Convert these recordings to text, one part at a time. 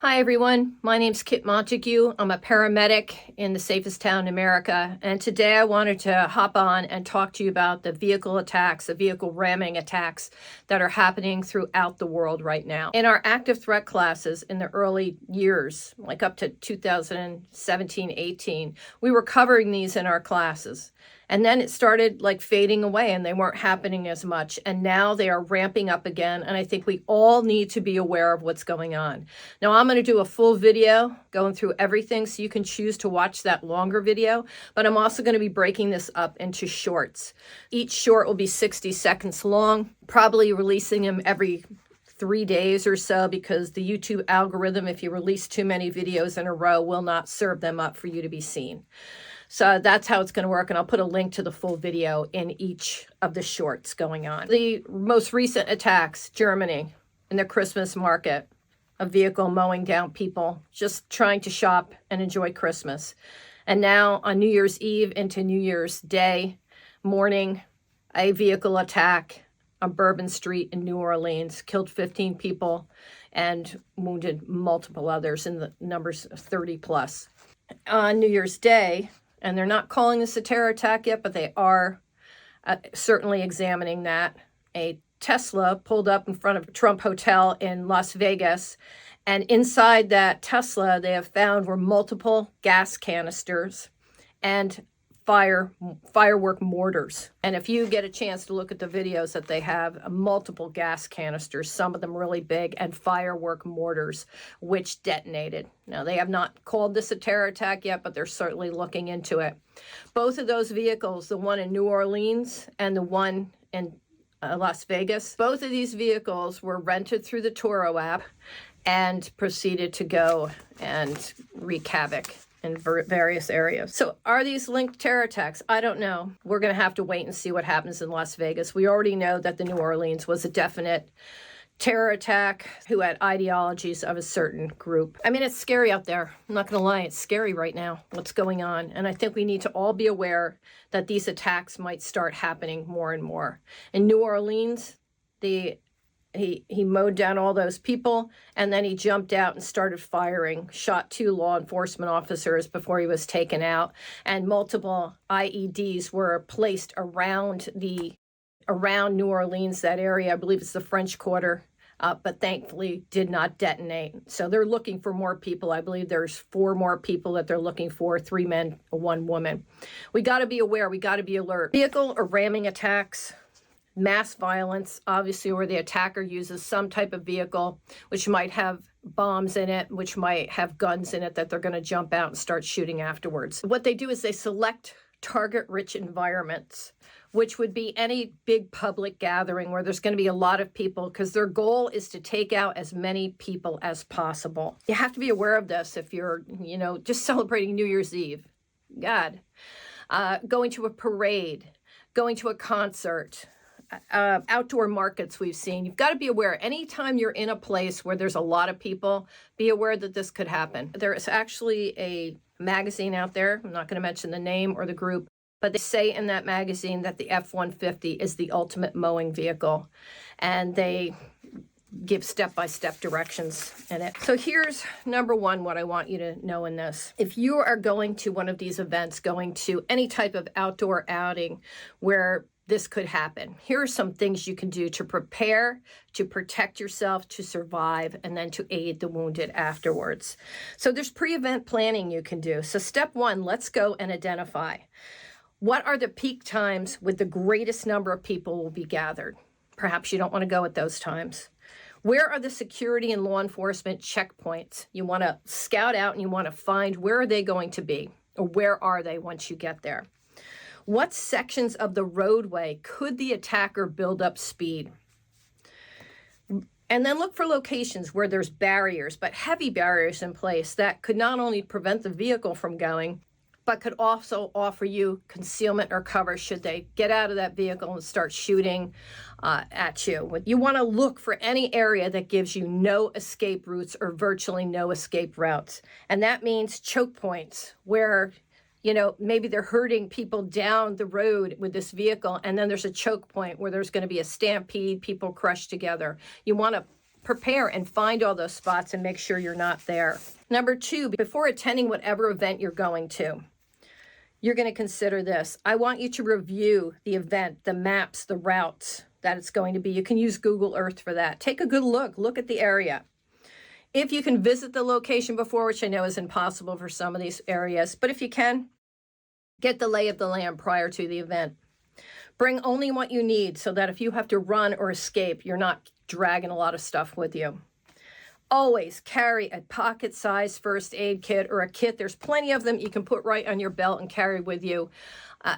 Hi everyone, my name's Kit Montague. I'm a paramedic in the safest town in America, and today I wanted to hop on and talk to you about the vehicle attacks, the vehicle ramming attacks that are happening throughout the world right now. In our active threat classes in the early years, like up to 2017-18, we were covering these in our classes. And then it started like fading away and they weren't happening as much. And now they are ramping up again. And I think we all need to be aware of what's going on. Now I'm going to do a full video going through everything, so you can choose to watch that longer video. But I'm also going to be breaking this up into shorts. Each short will be 60 seconds long, probably releasing them every 3 days or so, because the YouTube algorithm, if you release too many videos in a row, will not serve them up for you to be seen. So that's how it's going to work, and I'll put a link to the full video in each of the shorts going on. The most recent attacks, Germany, in the Christmas market, a vehicle mowing down people just trying to shop and enjoy Christmas. And now on New Year's Eve into New Year's Day morning, a vehicle attack on Bourbon Street in New Orleans killed 15 people and wounded multiple others, in the numbers of 30 plus. On New Year's Day, and they're not calling this a terror attack yet, but they are certainly examining that. A Tesla pulled up in front of a Trump hotel in Las Vegas, and inside that Tesla they have found were multiple gas canisters and firework mortars. And if you get a chance to look at the videos, that they have multiple gas canisters, some of them really big, and firework mortars, which detonated. Now, they have not called this a terror attack yet, but they're certainly looking into it. Both of those vehicles, the one in New Orleans and the one in Las Vegas, both of these vehicles were rented through the Turo app and proceeded to go and wreak havoc in various areas. So are these linked terror attacks? I don't know. We're going to have to wait and see what happens in Las Vegas. We already know that the New Orleans was a definite terror attack who had ideologies of a certain group. I mean, it's scary out there. I'm not going to lie. It's scary right now, what's going on. And I think we need to all be aware that these attacks might start happening more and more. In New Orleans, he mowed down all those people, and then he jumped out and started firing, shot 2 law enforcement officers before he was taken out, and multiple IEDs were placed around New Orleans, that area. I believe it's the French Quarter, but thankfully did not detonate. So they're looking for more people. I believe there's 4 more people that they're looking for, 3 men, 1 woman. We got to be aware. We got to be alert. Vehicle or ramming attacks, mass violence, obviously, where the attacker uses some type of vehicle which might have bombs in it, which might have guns in it that they're going to jump out and start shooting afterwards. What they do is they select target-rich environments, which would be any big public gathering where there's going to be a lot of people, because their goal is to take out as many people as possible. You have to be aware of this if you're, just celebrating New Year's Eve. God. Going to a parade, going to a concert, outdoor markets we've seen. You've got to be aware. Anytime you're in a place where there's a lot of people, be aware that this could happen. There is actually a magazine out there. I'm not going to mention the name or the group, but they say in that magazine that the F-150 is the ultimate mowing vehicle, and they give step-by-step directions in it. So here's number 1, what I want you to know in this. If you are going to one of these events, going to any type of outdoor outing where this could happen, here are some things you can do to prepare, to protect yourself, to survive, and then to aid the wounded afterwards. So there's pre-event planning you can do. So step 1, let's go and identify. What are the peak times with the greatest number of people will be gathered? Perhaps you don't want to go at those times. Where are the security and law enforcement checkpoints? You want to scout out and you want to find where are they going to be, or where are they once you get there? What sections of the roadway could the attacker build up speed? And then look for locations where there's barriers, but heavy barriers in place that could not only prevent the vehicle from going, but could also offer you concealment or cover should they get out of that vehicle and start shooting at you. You want to look for any area that gives you no escape routes or virtually no escape routes. And that means choke points where maybe they're herding people down the road with this vehicle, and then there's a choke point where there's going to be a stampede, people crushed together. You want to prepare and find all those spots and make sure you're not there. Number 2, before attending whatever event you're going to, you're going to consider this. I want you to review the event, the maps, the routes that it's going to be. You can use Google Earth for that. Take a good look at the area. If you can visit the location before, which I know is impossible for some of these areas, but if you can, get the lay of the land prior to the event. Bring only what you need so that if you have to run or escape, you're not dragging a lot of stuff with you. Always carry a pocket-sized first aid kit or a kit. There's plenty of them you can put right on your belt and carry with you.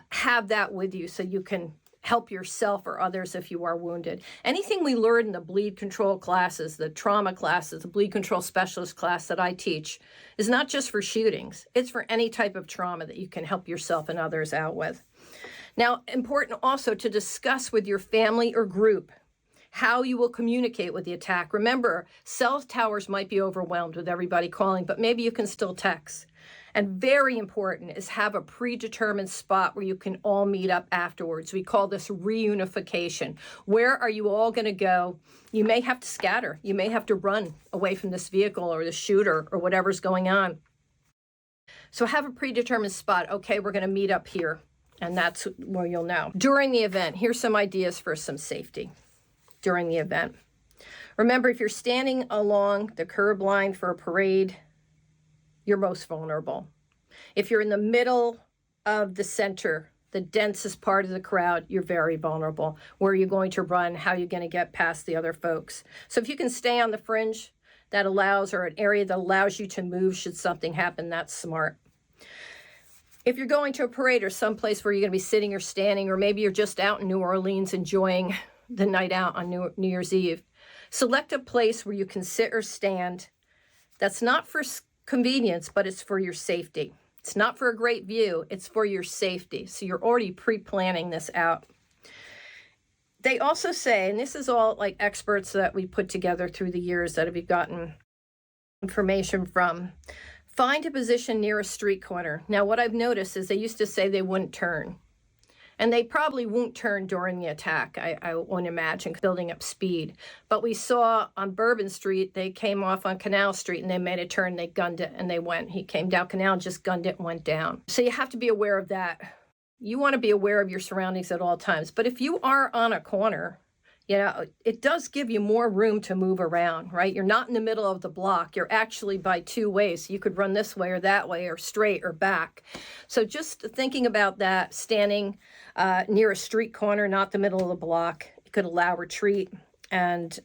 Have that with you so you can help yourself or others if you are wounded. Anything we learned in the bleed control classes, the trauma classes, the bleed control specialist class that I teach is not just for shootings. It's for any type of trauma that you can help yourself and others out with. Now, important also to discuss with your family or group how you will communicate with the attack. Remember, cell towers might be overwhelmed with everybody calling, but maybe you can still text. And very important is have a predetermined spot where you can all meet up afterwards. We call this reunification. Where are you all going to go? You may have to scatter. You may have to run away from this vehicle or the shooter or whatever's going on. So have a predetermined spot. Okay, we're going to meet up here. And that's where you'll know. During the event, here's some ideas for some safety during the event. Remember, if you're standing along the curb line for a parade, you're most vulnerable. If you're in the middle of the center, the densest part of the crowd, you're very vulnerable. Where are you going to run? How are you going to get past the other folks? So if you can stay on the fringe that allows, or an area that allows you to move should something happen, that's smart. If you're going to a parade or someplace where you're going to be sitting or standing, or maybe you're just out in New Orleans enjoying the night out on New Year's Eve, select a place where you can sit or stand that's not for convenience, but it's for your safety. It's not for a great view, it's for your safety. So you're already pre-planning this out. They also say, and this is all like experts that we put together through the years that have gotten information from, find a position near a street corner. Now, what I've noticed is they used to say they wouldn't turn. And they probably won't turn during the attack, I won't imagine, building up speed. But we saw on Bourbon Street, they came off on Canal Street and they made a turn, they gunned it and they went. He came down Canal, just gunned it and went down. So you have to be aware of that. You want to be aware of your surroundings at all times. But if you are on a corner, you know, it does give you more room to move around, right? You're not in the middle of the block. You're actually by two ways. You could run this way or that way or straight or back. So just thinking about that, standing near a street corner, not the middle of the block, it could allow retreat. And,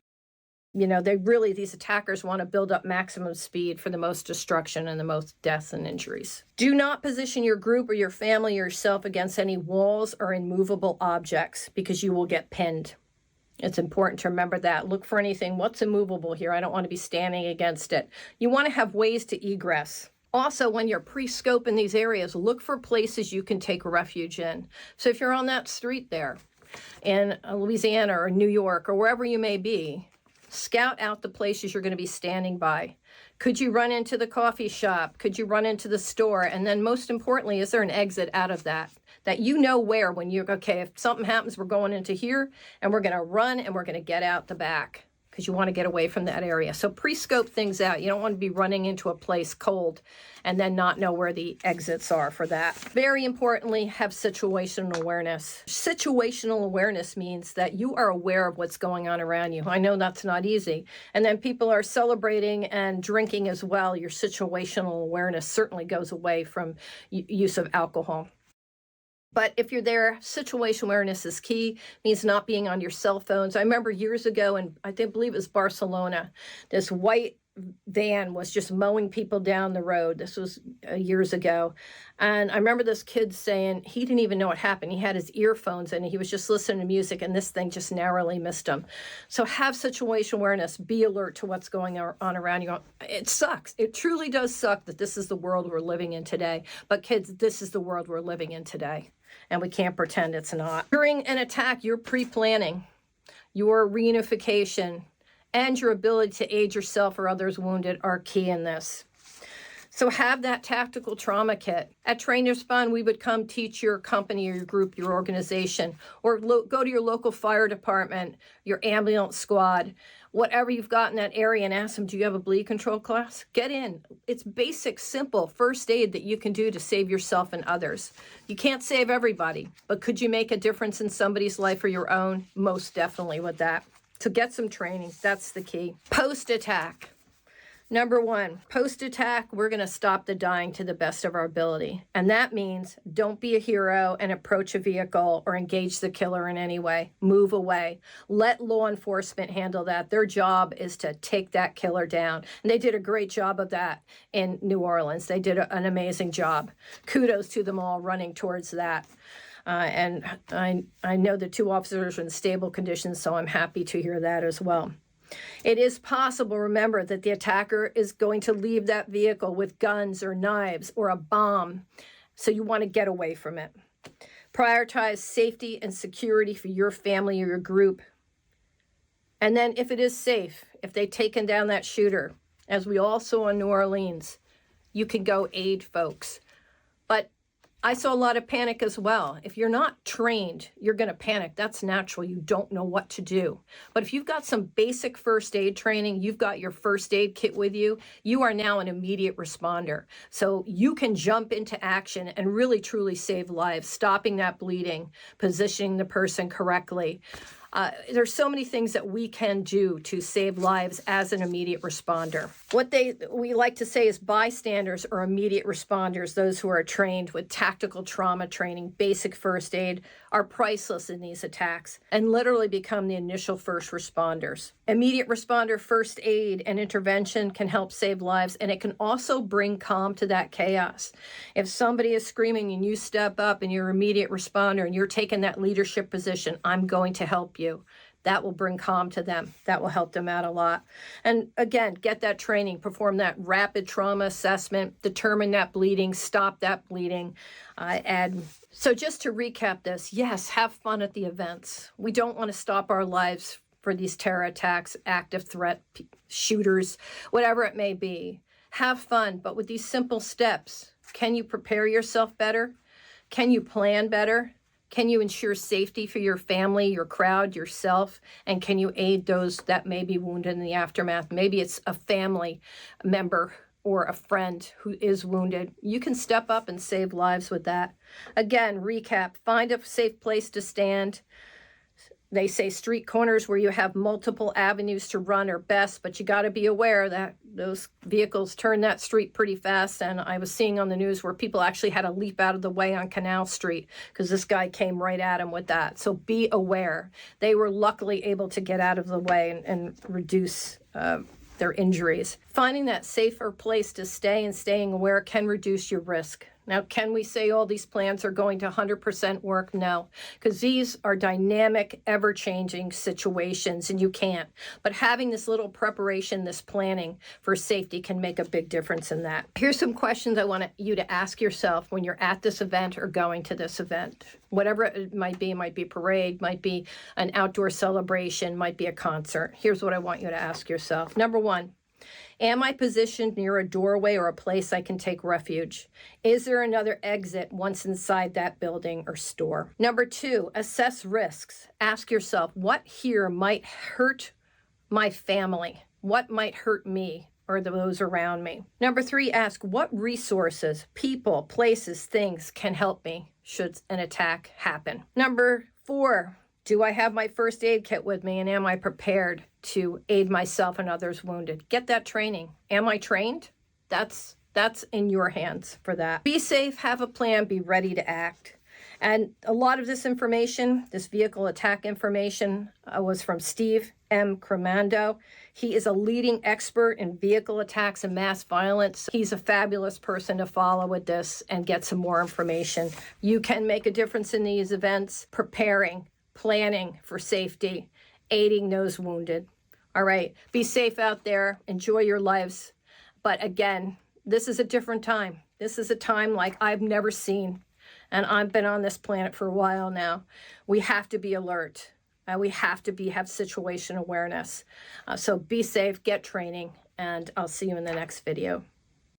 you know, these attackers want to build up maximum speed for the most destruction and the most deaths and injuries. Do not position your group or your family or yourself against any walls or immovable objects because you will get pinned. It's important to remember that. Look for anything. What's immovable here? I don't want to be standing against it. You want to have ways to egress. Also, when you're pre-scoping these areas, look for places you can take refuge in. So if you're on that street there in Louisiana or New York or wherever you may be, scout out the places you're going to be standing by. Could you run into the coffee shop? Could you run into the store? And then most importantly, is there an exit out of that? That you know where when you're, okay, if something happens, we're going into here and we're going to run and we're going to get out the back because you want to get away from that area. So pre-scope things out. You don't want to be running into a place cold and then not know where the exits are for that. Very importantly, have situational awareness. Situational awareness means that you are aware of what's going on around you. I know that's not easy. And then people are celebrating and drinking as well. Your situational awareness certainly goes away from use of alcohol. But if you're there, situational awareness is key, means not being on your cell phones. I remember years ago, and I believe it was Barcelona, this white van was just mowing people down the road. This was years ago. And I remember this kid saying he didn't even know what happened. He had his earphones in and he was just listening to music and this thing just narrowly missed him. So have situational awareness, be alert to what's going on around you. It sucks. It truly does suck that this is the world we're living in today. But kids, this is the world we're living in today. And we can't pretend it's not. During an attack, your pre-planning, your reunification, and your ability to aid yourself or others wounded are key in this. So have that tactical trauma kit. At Train to Respond, we would come teach your company or your group, your organization, or go to your local fire department, your ambulance squad. whatever you've got in that area and ask them, do you have a bleed control class? Get in. It's basic, simple first aid that you can do to save yourself and others. You can't save everybody, but could you make a difference in somebody's life or your own? Most definitely with that. So get some training. That's the key. Post-attack. Number one, post-attack, we're going to stop the dying to the best of our ability. And that means don't be a hero and approach a vehicle or engage the killer in any way. Move away. Let law enforcement handle that. Their job is to take that killer down. And they did a great job of that in New Orleans. They did an amazing job. Kudos to them all running towards that. And I know the 2 officers are in stable conditions, so I'm happy to hear that as well. It is possible, remember, that the attacker is going to leave that vehicle with guns or knives or a bomb, so you want to get away from it. Prioritize safety and security for your family or your group. And then if it is safe, if they've taken down that shooter, as we all saw in New Orleans, you can go aid folks. But I saw a lot of panic as well. If you're not trained, you're going to panic. That's natural. You don't know what to do. But if you've got some basic first aid training, you've got your first aid kit with you, you are now an immediate responder. So you can jump into action and really, truly save lives, stopping that bleeding, positioning the person correctly. There's so many things that we can do to save lives as an immediate responder. What we like to say is bystanders or immediate responders, those who are trained with tactical trauma training, basic first aid, are priceless in these attacks and literally become the initial first responders. Immediate responder first aid and intervention can help save lives, and it can also bring calm to that chaos. If somebody is screaming and you step up and you're immediate responder and you're taking that leadership position, I'm going to help you. That will bring calm to them. That will help them out a lot. And again, get that training, perform that rapid trauma assessment, determine that bleeding, stop that bleeding. And so just to recap this, yes, have fun at the events. We don't want to stop our lives for these terror attacks, active threat, shooters, whatever it may be. Have fun, but with these simple steps, can you prepare yourself better? Can you plan better? Can you ensure safety for your family, your crowd, yourself? And can you aid those that may be wounded in the aftermath? Maybe it's a family member or a friend who is wounded. You can step up and save lives with that. Again, recap, find a safe place to stand. They say street corners where you have multiple avenues to run are best, but you got to be aware that those vehicles turn that street pretty fast. And I was seeing on the news where people actually had to leap out of the way on Canal Street because this guy came right at him with that. So be aware. They were luckily able to get out of the way and reduce their injuries. Finding that safer place to stay and staying aware can reduce your risk. Now, can we say all these plans are going to 100% work? No, because these are dynamic, ever-changing situations, and you can't. But having this little preparation, this planning for safety can make a big difference in that. Here's some questions I want you to ask yourself when you're at this event or going to this event. Whatever it might be a parade, might be an outdoor celebration, might be a concert. Here's what I want you to ask yourself. Number one, am I positioned near a doorway or a place I can take refuge? Is there another exit once inside that building or store? Number two, assess risks. Ask yourself, what here might hurt my family? What might hurt me or those around me? Number three, ask what resources, people, places, things can help me should an attack happen? Number four, do I have my first aid kit with me, and am I prepared to aid myself and others wounded? Get that training. Am I trained? That's in your hands for that. Be safe, have a plan, be ready to act. And a lot of this information, this vehicle attack information, was from Steve M. Cremando. He is a leading expert in vehicle attacks and mass violence. He's a fabulous person to follow with this and get some more information. You can make a difference in these events, preparing, planning for safety, aiding those wounded. All right, be safe out there, enjoy your lives. But again, this is a different time. This is a time like I've never seen. And I've been on this planet for a while now. We have to be alert. We have to have situation awareness. So be safe, get training, and I'll see you in the next video.